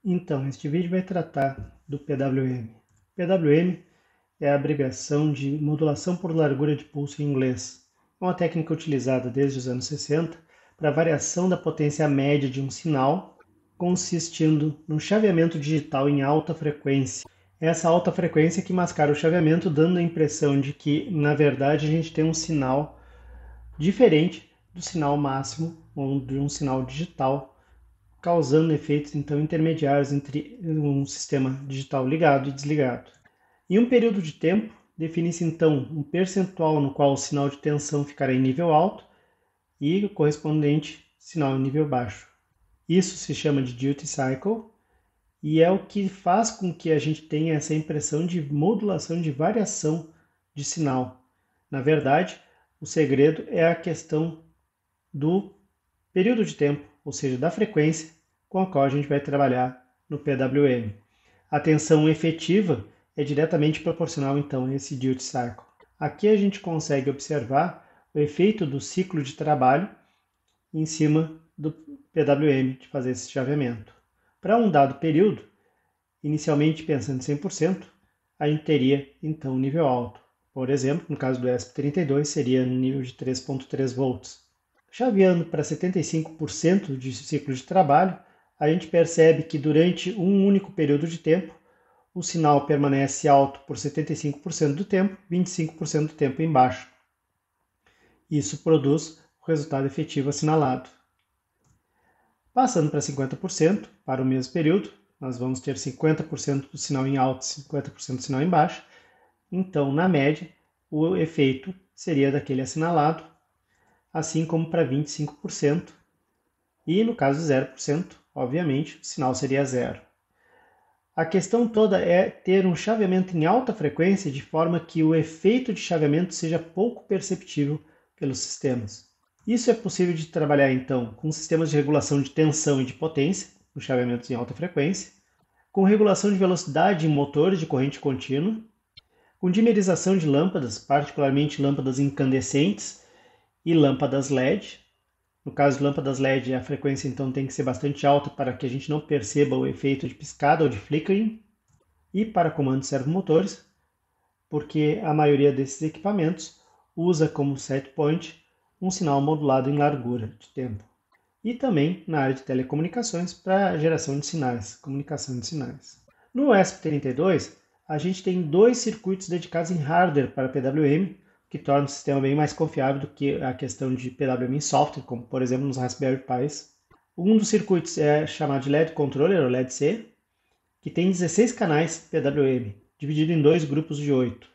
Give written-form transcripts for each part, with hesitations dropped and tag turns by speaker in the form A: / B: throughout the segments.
A: Então, este vídeo vai tratar do PWM. PWM é a abreviação de modulação por largura de pulso em inglês. É uma técnica utilizada desde os anos 60 para variação da potência média de um sinal, consistindo no chaveamento digital em alta frequência. Essa alta frequência que mascara o chaveamento, dando a impressão de que, na verdade, a gente tem um sinal diferente do sinal máximo ou de um sinal digital, causando efeitos então intermediários entre um sistema digital ligado e desligado. Em um período de tempo, define-se então um percentual no qual o sinal de tensão ficará em nível alto e o correspondente sinal em nível baixo. Isso se chama de duty cycle e é o que faz com que a gente tenha essa impressão de modulação, de variação de sinal. Na verdade, o segredo é a questão do período de tempo, ou seja, da frequência com a qual a gente vai trabalhar no PWM. A tensão efetiva é diretamente proporcional, então, a esse duty cycle. Aqui a gente consegue observar o efeito do ciclo de trabalho em cima do PWM, de fazer esse chaveamento. Para um dado período, inicialmente pensando em 100%, a gente teria, então, um nível alto. Por exemplo, no caso do ESP32, seria no nível de 3.3 volts. Chaveando para 75% de ciclo de trabalho, a gente percebe que durante um único período de tempo, o sinal permanece alto por 75% do tempo, 25% do tempo em baixo. Isso produz o resultado efetivo assinalado. Passando para 50%, para o mesmo período, nós vamos ter 50% do sinal em alto e 50% do sinal em baixo. Então, na média, o efeito seria daquele assinalado, assim como para 25%. E no caso de 0%, obviamente, o sinal seria zero. A questão toda é ter um chaveamento em alta frequência de forma que o efeito de chaveamento seja pouco perceptível pelos sistemas. Isso é possível de trabalhar então com sistemas de regulação de tensão e de potência, com chaveamentos em alta frequência, com regulação de velocidade em motores de corrente contínua, com dimerização de lâmpadas, particularmente lâmpadas incandescentes e lâmpadas LED. No caso de lâmpadas LED, a frequência então tem que ser bastante alta para que a gente não perceba o efeito de piscada ou de flickering. E para comandos servomotores, porque a maioria desses equipamentos usa como set point um sinal modulado em largura de tempo. E também na área de telecomunicações para geração de sinais, comunicação de sinais. No ESP32, a gente tem dois circuitos dedicados em hardware para PWM, que torna o sistema bem mais confiável do que a questão de PWM em software, como por exemplo nos Raspberry Pis. Um dos circuitos é chamado de LED Controller, ou LED-C, que tem 16 canais PWM, dividido em dois grupos de 8.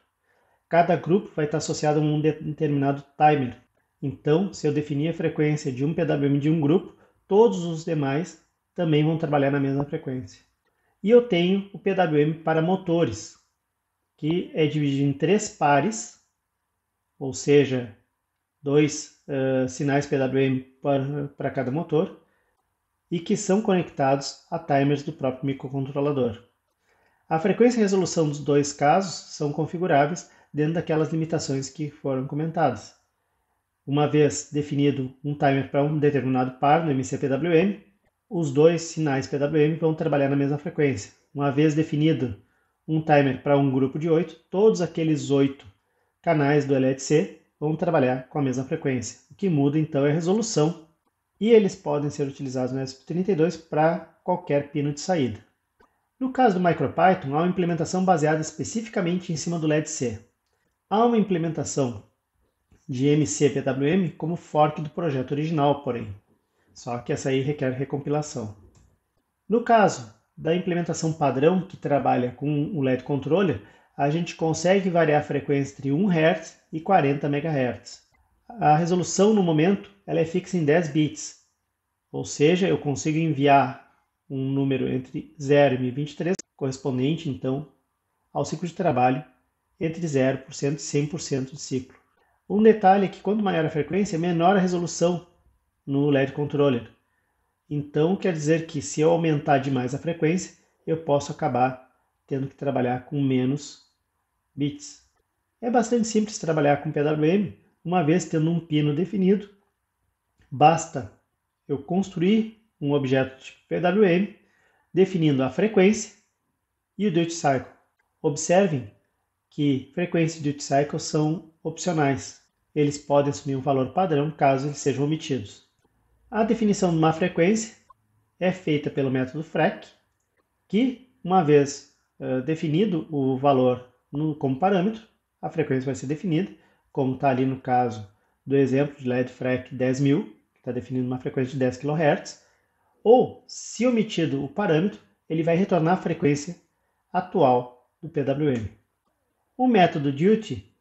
A: Cada grupo vai estar associado a um determinado timer. Então, se eu definir a frequência de um PWM de um grupo, todos os demais também vão trabalhar na mesma frequência. E eu tenho o PWM para motores, que é dividido em 3 pares, ou seja, 2 sinais PWM para cada motor, e que são conectados a timers do próprio microcontrolador. A frequência e resolução dos dois casos são configuráveis dentro daquelas limitações que foram comentadas. Uma vez definido um timer para um determinado par no MCPWM, os dois sinais PWM vão trabalhar na mesma frequência. Uma vez definido um timer para um grupo de 8, todos aqueles 8 canais do LED-C vão trabalhar com a mesma frequência. O que muda então é a resolução, e eles podem ser utilizados no ESP32 para qualquer pino de saída. No caso do MicroPython, há uma implementação baseada especificamente em cima do LED-C. Há uma implementação de MCPWM como fork do projeto original, porém. Só que essa aí requer recompilação. No caso da implementação padrão, que trabalha com o LED Controller, a gente consegue variar a frequência entre 1 Hz e 40 MHz. A resolução no momento ela é fixa em 10 bits, ou seja, eu consigo enviar um número entre 0 e 1023, correspondente então ao ciclo de trabalho entre 0% e 100% de ciclo. Um detalhe é que quanto maior a frequência, menor a resolução no LED Controller. Então quer dizer que se eu aumentar demais a frequência, eu posso acabar tendo que trabalhar com menos bits. É bastante simples trabalhar com PWM, uma vez tendo um pino definido, basta eu construir um objeto tipo PWM, definindo a frequência e o duty cycle. Observem que frequência e duty cycle são opcionais. Eles podem assumir um valor padrão caso eles sejam omitidos. A definição de uma frequência é feita pelo método FREC, que, uma vez definido o valor como parâmetro, a frequência vai ser definida, como está ali no caso do exemplo de LED FREC 10.000, que está definindo uma frequência de 10 kHz, ou, se omitido o parâmetro, ele vai retornar a frequência atual do PWM. O método duty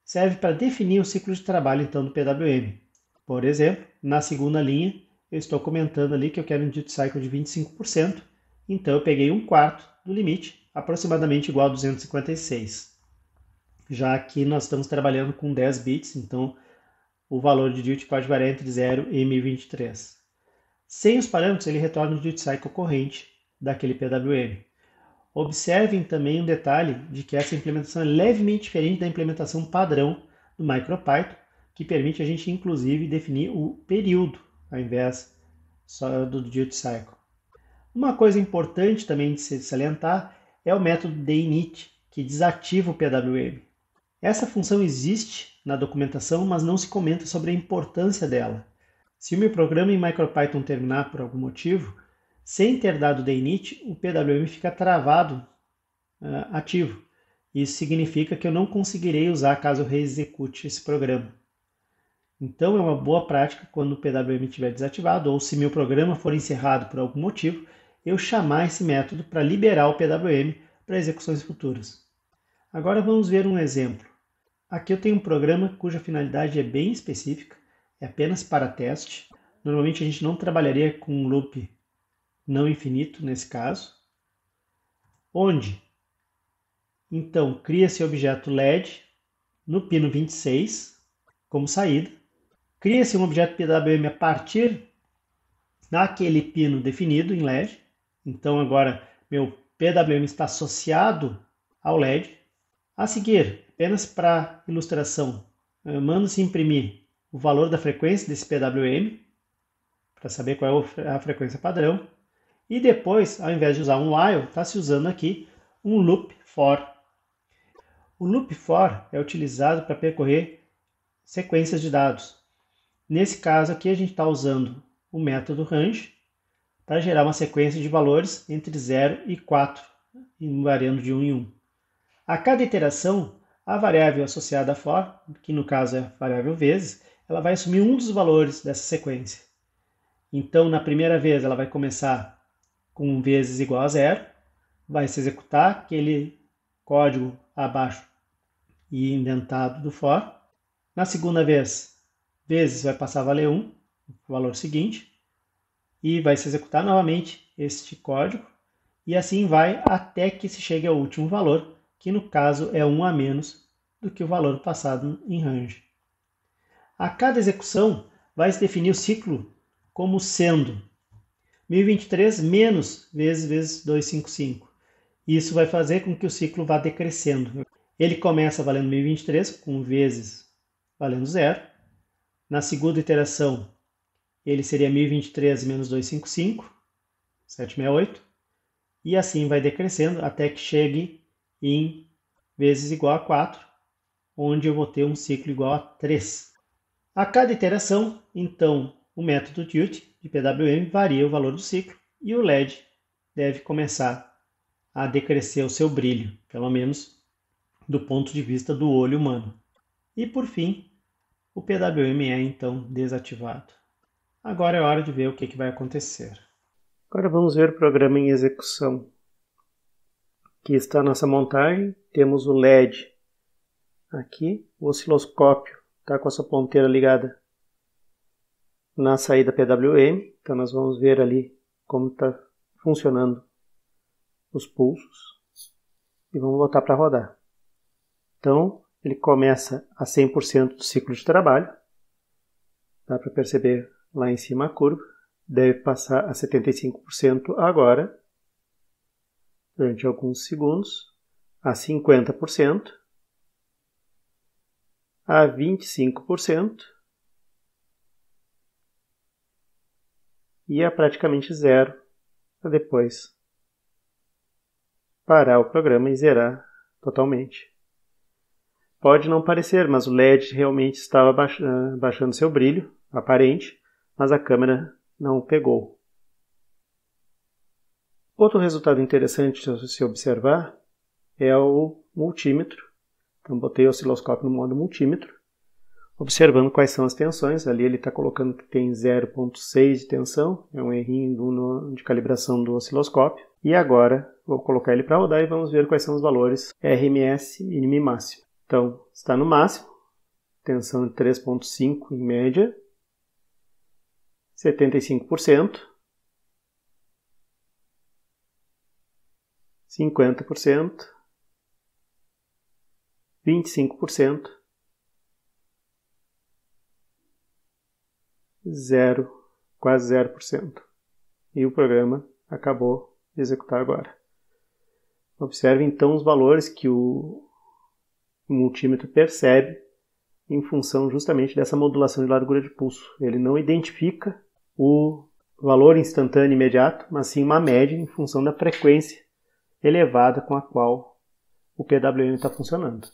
A: serve para definir o ciclo de trabalho então do PWM. Por exemplo, na segunda linha, eu estou comentando ali que eu quero um duty cycle de 25%, então eu peguei 1/4 do limite, aproximadamente igual a 256. Já aqui nós estamos trabalhando com 10 bits, então o valor de duty pode variar entre 0 e 1023. Sem os parâmetros, ele retorna o duty cycle corrente daquele PWM. Observem também um detalhe de que essa implementação é levemente diferente da implementação padrão do MicroPython, que permite a gente inclusive definir o período ao invés só do duty cycle. Uma coisa importante também de se salientar é o método d'init, que desativa o PWM. Essa função existe na documentação, mas não se comenta sobre a importância dela. Se o meu programa em MicroPython terminar por algum motivo, sem ter dado d'init, o PWM fica travado ativo. Isso significa que eu não conseguirei usar caso eu reexecute esse programa. Então é uma boa prática quando o PWM estiver desativado ou se meu programa for encerrado por algum motivo, eu chamar esse método para liberar o PWM para execuções futuras. Agora vamos ver um exemplo. Aqui eu tenho um programa cuja finalidade é bem específica, é apenas para teste. Normalmente a gente não trabalharia com um loop não infinito nesse caso, onde então cria-se o objeto LED no pino 26 como saída, cria-se um objeto PWM a partir daquele pino definido em LED, então agora meu PWM está associado ao LED. A seguir, apenas para ilustração, manda-se imprimir o valor da frequência desse PWM, para saber qual é a frequência padrão. E depois, ao invés de usar um while, está se usando aqui um loop for. O loop for é utilizado para percorrer sequências de dados. Nesse caso aqui, a gente está usando o método range para gerar uma sequência de valores entre 0 e 4, variando de 1 em 1. A cada iteração, a variável associada a for, que no caso é a variável vezes, ela vai assumir um dos valores dessa sequência. Então, na primeira vez, ela vai começar com vezes igual a 0, vai se executar aquele código abaixo e indentado do for. Na segunda vez, vezes vai passar a valer 1, o valor seguinte, e vai se executar novamente este código, e assim vai até que se chegue ao último valor, que no caso é 1 a menos do que o valor passado em range. A cada execução vai se definir o ciclo como sendo 1023 menos vezes 255. Isso vai fazer com que o ciclo vá decrescendo. Ele começa valendo 1023, com vezes valendo 0. Na segunda iteração, ele seria 1023 menos 255, 768. E assim vai decrescendo até que chegue em vezes igual a 4, onde eu vou ter um ciclo igual a 3. A cada iteração, então, o método duty de PWM varia o valor do ciclo e o LED deve começar a decrescer o seu brilho, pelo menos do ponto de vista do olho humano. E por fim, o PWM é então desativado. Agora é hora de ver o que vai acontecer. Agora vamos ver o programa em execução. Aqui está a nossa montagem, temos o LED aqui, o osciloscópio está com a sua ponteira ligada na saída PWM, então nós vamos ver ali como está funcionando os pulsos e vamos botar para rodar. Então ele começa a 100% do ciclo de trabalho, dá para perceber lá em cima a curva, deve passar a 75% agora, durante alguns segundos, a 50%, a 25% e a praticamente zero para depois parar o programa e zerar totalmente. Pode não parecer, mas o LED realmente estava baixando seu brilho aparente, mas a câmera não o pegou. Outro resultado interessante de se observar é o multímetro. Então, botei o osciloscópio no modo multímetro, observando quais são as tensões. Ali ele está colocando que tem 0,6 de tensão, é um errinho de calibração do osciloscópio. E agora vou colocar ele para rodar e vamos ver quais são os valores RMS mínimo e máximo. Então, está no máximo, tensão de 3,5 em média, 75%, 50%, 25%, 0, quase 0%. E o programa acabou de executar agora. Observe então os valores que o multímetro percebe em função justamente dessa modulação de largura de pulso. Ele não identifica o valor instantâneo imediato, mas sim uma média em função da frequência elevada com a qual o PWM está funcionando.